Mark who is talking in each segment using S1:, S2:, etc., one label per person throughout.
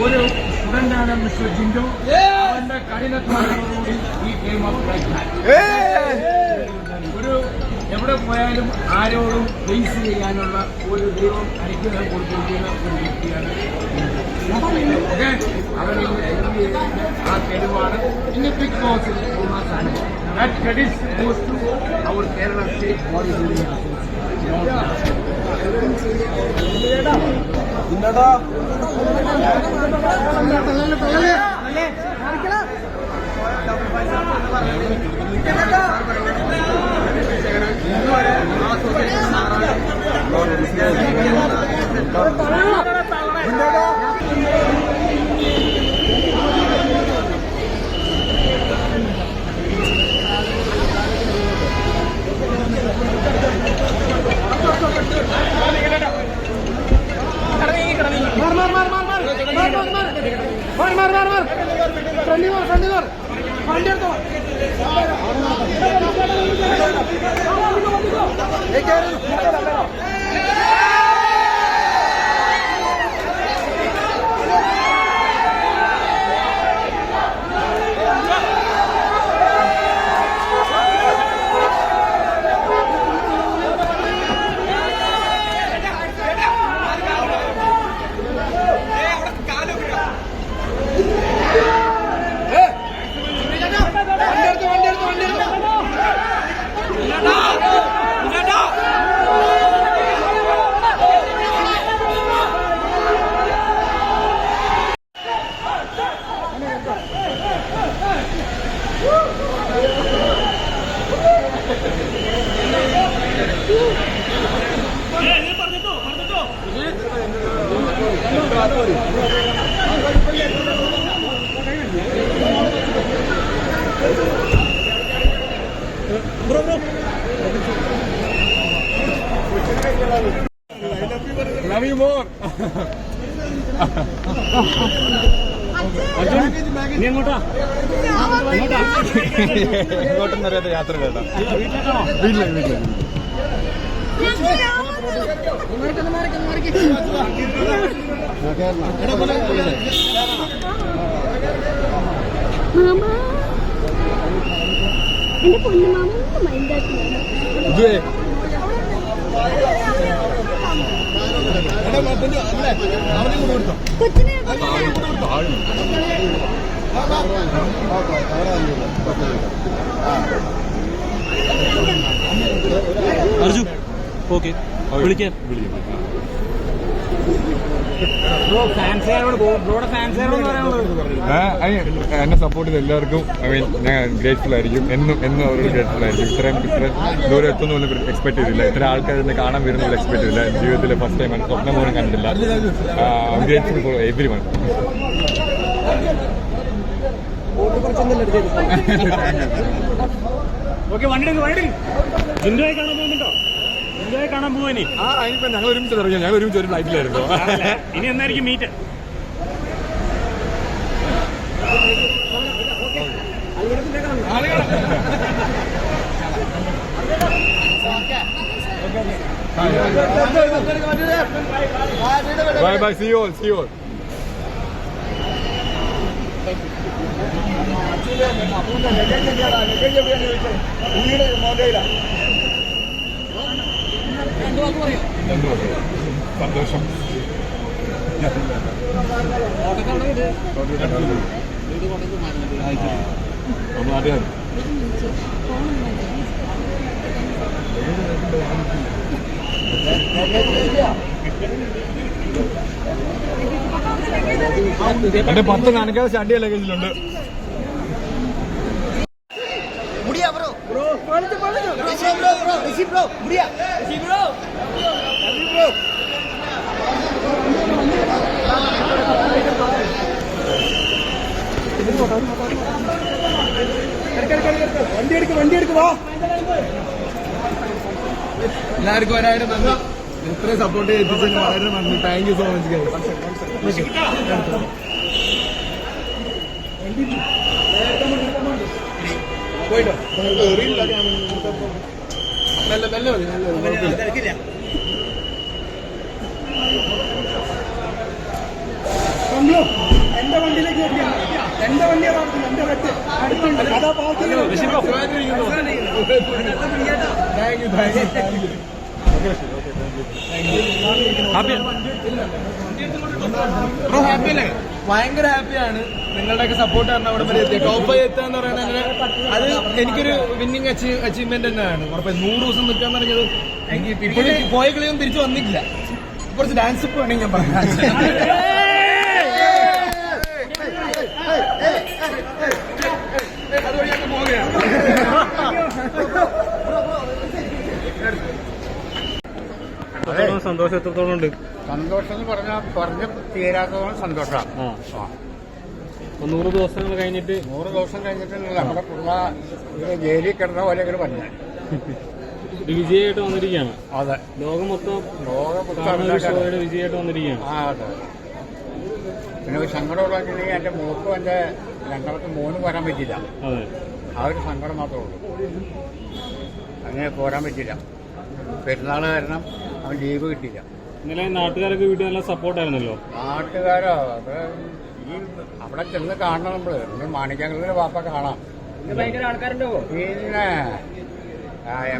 S1: ഒരു സ്റ്റുഡന്റാണ് മിസ്റ്റർ ജിൻഡോ. അവന്റെ കഠിനത്വത്തോടുകൂടി ഈ ഗെയിം ഒരു എവിടെ പോയാലും ആരോടും ഫേസ് ചെയ്യാനുള്ള ഒരു ദൈവം അനുഗ്രഹം കൊടുത്തിരിക്കുന്ന ഒരു വ്യക്തിയാണ്. അവന് ആ തെളിവാണ് ഇന്ന് ബിഗ് ബോസിൽ ഒന്നാം സ്ഥാനം. That credit goes to our Kerala State Bodybuilding Association. Love you more. നീ എങ്ങോട്ടാ? എങ്ങോട്ടെന്ന് അറിയാത്ത യാത്ര കേട്ടോ. വീട്ടിലേക്ക്
S2: അർജു ഓക്കെ വിളിക്കാം.
S3: എന്നെ സപ്പോർട്ട് ചെയ്ത എല്ലാവർക്കും ഞാൻ ഗ്രേറ്റ്ഫുൾ ആയിരിക്കും. എന്നും അവരോട് ഗ്രേറ്റ്ഫുൾ ആയിരിക്കും. ഇത്രയും ദൂരം എത്തുന്ന എക്സ്പെക്ട് ചെയ്തില്ല. ഇത്ര ആൾക്കാർ എന്നെ കാണാൻ വരുന്ന എക്സ്പെക്ട് ചെയ്തില്ല. ജീവിതത്തിലെ ഫസ്റ്റ് ടൈം സ്വപ്നം പോലും കണ്ടിട്ടില്ല. Grateful for every one.
S2: കാണാൻ പോവാനി
S3: ഞങ്ങൾ ഒരുമിച്ച് ഇറങ്ങിയ ഞങ്ങൾ ഒരുമിച്ച് ഒരു ഫ്ലൈറ്റിലായിരുന്നു.
S2: ഇനി എന്നായിരിക്കും meet?
S3: Bye bye, see you all. സന്തോഷം. അറിയാം. എന്റെ 10 നനക്കാതെ ചട്ടിയ ലഗേജിലുണ്ട്. വണ്ടി എടുക്ക് വാ. എല്ലാവർക്കും 1000 നന്ദി. ഇത്രയും സപ്പോർട്ട് ചെയ്യിപ്പിച്ചതിന് വളരെ നന്ദി. Thank you so much. പോയിട്ടോ നല്ല എന്റെ വണ്ടിയിലേക്ക് എന്റെ വണ്ടിയാണ് എന്റെ വെട്ട് അതാ ഹാപ്പിയല്ലേ? ഭയങ്കര ഹാപ്പിയാണ്. നിങ്ങളുടെയൊക്കെ സപ്പോർട്ട് കാരണം അവിടെ വരെ എത്തിയ ടോപ്പ് 5 എത്തുക എന്ന് പറയുന്നത് അത് എനിക്കൊരു വിന്നിങ് അച്ചീവ്മെന്റ് തന്നെയാണ്. ഉറപ്പായി 100 ദിവസം നിൽക്കാന്ന് പറഞ്ഞത് ഇപ്പോഴും പോയ കളിയൊന്നും തിരിച്ചു വന്നിട്ടില്ല. കുറച്ച് ഡാൻസ് ഇപ്പൊ വേണമെങ്കിൽ ഞാൻ പറഞ്ഞു. അതുവഴിയൊക്കെ പോവുകയാണ്.
S2: സന്തോഷം എത്രത്തോളം ഉണ്ട്?
S1: സന്തോഷം എന്ന് പറഞ്ഞ തീരാത്തതോളം സന്തോഷമാണ്.
S2: 100 ദിവസങ്ങൾ കഴിഞ്ഞിട്ട്
S1: 100 ദിവസം കഴിഞ്ഞിട്ടുള്ള നമ്മുടെ പിള്ള ജയിലിൽ കിടന്ന പോലെ പറഞ്ഞു
S2: വിജയമായിട്ട് വന്നിരിക്കുകയാണ്.
S1: അതെ,
S2: ലോകം മൊത്തം വിജയമായിട്ട് വന്നിരിക്കുകയാണ്.
S1: ആ അതെ. പിന്നെ ഒരു സങ്കടമുള്ളതെങ്കിൽ എന്റെ മൂക്കും എന്റെ ഞങ്ങൾക്ക് മോനും വരാൻ പറ്റില്ല.
S2: അതെ,
S1: ആ ഒരു സങ്കടം മാത്രമേ ഉള്ളൂ. അങ്ങനെ പോരാൻ പറ്റില്ല. പെരുന്നാൾ കാരണം അവൻ ലീവ് കിട്ടിയില്ല.
S2: ഇന്നലെ നാട്ടുകാരൊക്കെ വീട്ടിൽ നല്ല സപ്പോർട്ടായിരുന്നല്ലോ.
S1: നാട്ടുകാരോ അത് ഈ അവിടെ ചെന്ന് കാണണം. നമ്മള് മാണിക്യാങ്കളുടെ വാപ്പ കാണാം. പിന്നെ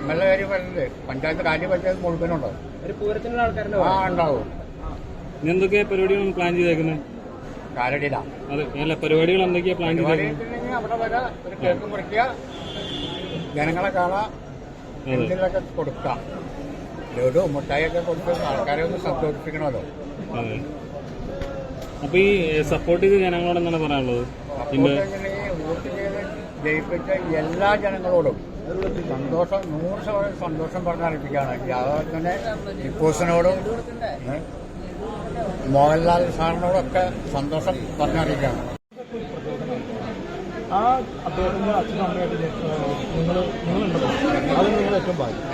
S1: MLA കാര്യം വരുന്നത് പഞ്ചായത്ത് പഞ്ചായത്ത് മുഴുവനുണ്ടോ? ആ ഉണ്ടാവും.
S2: എന്തൊക്കെയാ പരിപാടികൾ പ്ലാൻ ചെയ്തേക്കുന്നത്?
S1: കാലടിയില.
S2: അതെ, അല്ല പരിപാടികൾ എന്തൊക്കെയാ പ്ലാൻ ചെയ്തേക്കുന്നത്?
S1: അവിടെ വരെ ഒരു കേക്ക് മുറിക്കുക, ജനങ്ങളെ കാണാം, എന്തെങ്കിലുമൊക്കെ കൊടുക്കാം. ലഡു മുട്ടായിയൊക്കെ കൊടുത്ത് ആൾക്കാരെ ഒന്ന് സന്തോഷിപ്പിക്കണമല്ലോ.
S2: അതെ. അപ്പൊ ഈ സപ്പോർട്ട് ചെയ്ത ജനങ്ങളോട് എന്താണ് പറയാനുള്ളത്?
S1: വോട്ട് ചെയ്ത് ജയിപ്പിച്ച എല്ലാ ജനങ്ങളോടും സന്തോഷം 100% സന്തോഷം പറഞ്ഞറിയിപ്പിക്കുകയാണ്. അതുപോലെ തന്നെ ടിപ്പൂസിനോടും മോഹൻലാൽ സാറിനോടൊക്കെ സന്തോഷം പറഞ്ഞറിയിക്കുകയാണ്.
S3: ആ അദ്ദേഹത്തിന്റെ അച്ഛനും അമ്മയായിട്ട് നിങ്ങളുണ്ടല്ലോ, അത് നിങ്ങൾ ഏറ്റവും ഭാഗ്യം.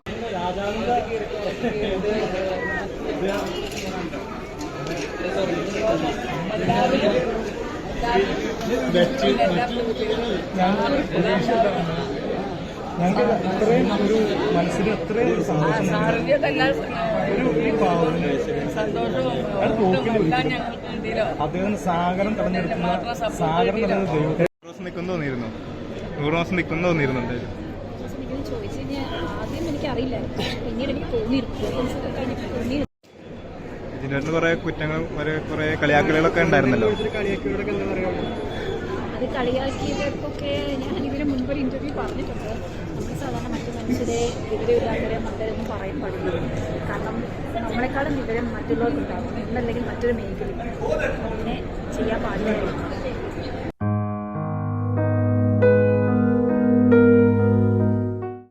S3: ഞങ്ങൾക്ക് അത്രയും ഒരു മനസ്സിന് അത്രയും ഒരു സന്തോഷം. അദ്ദേഹം സാഗരം തെരഞ്ഞെടുക്കുന്ന ദൈവത്തെ 100 ദിവസം നിൽക്കുന്നു തോന്നിയിരുന്നു. 100 ദിവസം നിൽക്കുന്നു തോന്നിയിരുന്നുണ്ട്. ഇതിന്റെ കുറെ കുറ്റങ്ങൾ കുറെ കളിയാക്കലുകളൊക്കെ ഉണ്ടായിരുന്നല്ലോ.
S4: അത് കളിയാക്കിയവർക്കൊക്കെ ഞാൻ ഇതിന് മുൻപൊരു ഇൻ്റർവ്യൂ പറഞ്ഞിട്ടുണ്ട്. നമ്മൾ സാധാരണ മറ്റു മനുഷ്യരെ വിവരമില്ലാത്തവരെ മറ്റൊന്നും പറയാൻ പാടില്ല. കാരണം നമ്മളെക്കാളും വിവരം മറ്റുള്ളവർക്കുണ്ടാകും എന്നല്ലെങ്കിൽ മറ്റൊരു മേഖലയിൽ അതിനെ ചെയ്യാൻ പാടില്ലായിരുന്നു.